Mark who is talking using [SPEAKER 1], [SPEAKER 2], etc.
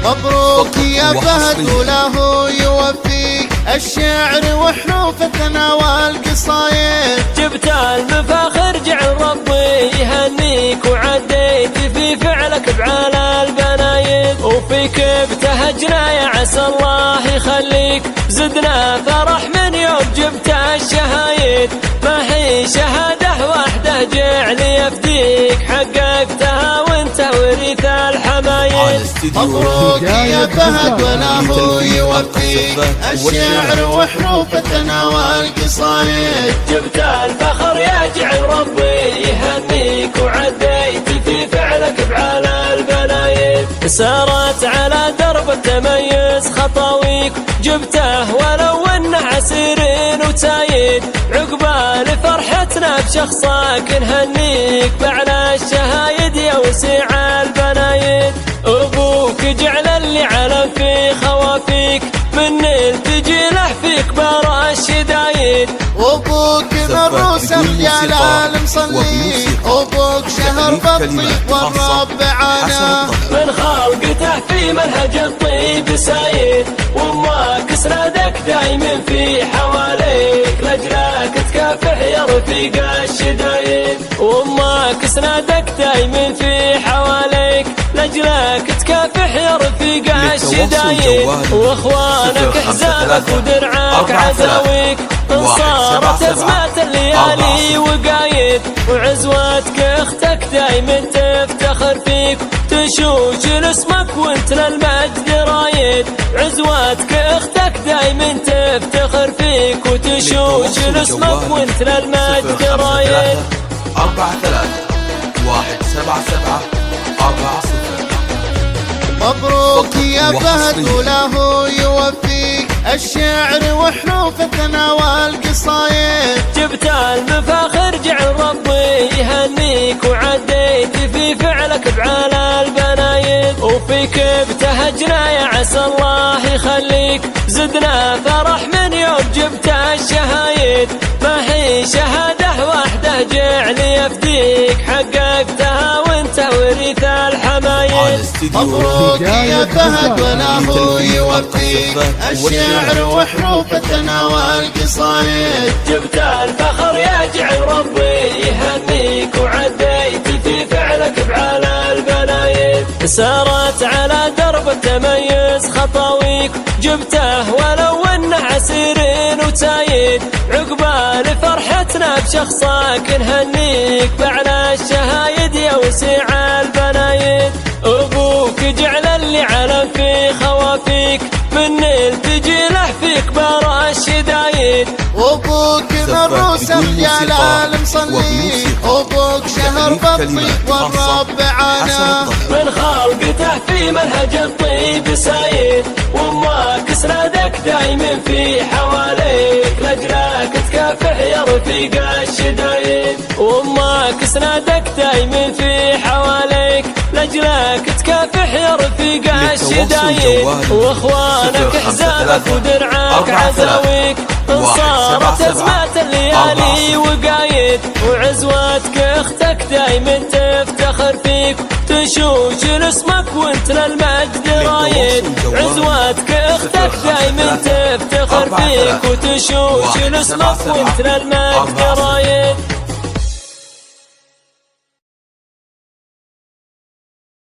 [SPEAKER 1] مبروك يا فهد وله يوفيك الشعر وحروف الثنا والقصايد.
[SPEAKER 2] جبت المفاخر جعل ربي يهنيك وعديت في فعلك بعلى البنايد. وفيك ابتهجنا يا عسى الله يخليك زدنا فرح من يوم جبت الشهايد. ما هي شهادة واحدة جعل يفديك حققتها وانت وريث الحمايد.
[SPEAKER 1] مبروك يا فهد وله يوفيك الشعر وحروف الثنا والقصايد.
[SPEAKER 2] جبت الفخر يجعل ربي يهنيك وعديت في فعلك بعلى البنايد. سارت على درب التميز خطاويك جبته ولو انه عسيرين وتايد. عقبال فرحتنا بشخصك نهنيك بعلى الشهايد يا وسيع البنايد. ابوك جعل اللي علم في خوافيك من تجي له فيك برا الشدايد.
[SPEAKER 1] وابوك نروس رجال المصلي وابوك شهر بالطيب والرب عانا.
[SPEAKER 2] من خلقته في منهج الطيب سايد وامك سندك دايم في حواليك لاجلك تكافح يا رفيق الشدايد. وامك سندك دايم في حواليك لاجلك تكافح يا رفيق الشدايد. واخوانك حزامك ودرعك عزاويك صارت ازمات الليالي وقايد. وعزوتك اختك دايم تفتخر فيك تشوش لاسمك وانت للمجد رايد. عزوتك اختك دايم تفتخر فيك وتشوش لاسمك وانت للمجد رايد.
[SPEAKER 3] 4-3-1-7-7-4-0.
[SPEAKER 1] مبروك يا فهد وله يوفيك الشعر وحروف الثنا والقصايد.
[SPEAKER 2] جبت المفاخر جعل ربي يهنيك وعديت في فعلك بعلى البنايد. وفيك ابتهجنا يا عسى الله يخليك زدنا فرح من يوم جبت الشهايد. ما هي شهادة واحدة جعل يفديك حققتها وانت وريث الحمايد.
[SPEAKER 1] مبروك يا فهد وله يوفيك الشعر وحروف الثنا والقصايد.
[SPEAKER 2] جبت الفخر يجعل ربي يهنيك وعديت في فعلك بعلى البنايد. سارت على درب التميز خطاويك جبته ولو انه عسيرين وتايد. عقبال فرحتنا بشخصك نهنيك بعلى الشهايد يا وسيع البنايد. ابوك جعل اللي علم في خوافيك من تجي له فيك برا الشدايد.
[SPEAKER 1] وابوك نروس رجال المصلي وابوك شهر بالطيب والرب عانا.
[SPEAKER 2] من خلقته في منهج الطيب سايد وامك سندك دايم في حواليك لاجلك تكافح يا رفيق الشدايد. وامك سندك دايم في حواليك لاجلك تكافح يا رفيق الشدايد. واخوانك حزامك ودرعك عزاويك صارت ازمات الليالي وقايد. وعزوتك اختك دايم تفتخر فيك تشوش لاسمك وانت للمجد رايد. عزوتك اختك دايم تفتخر فيك وتشوش لاسمك وانت للمجد رايد.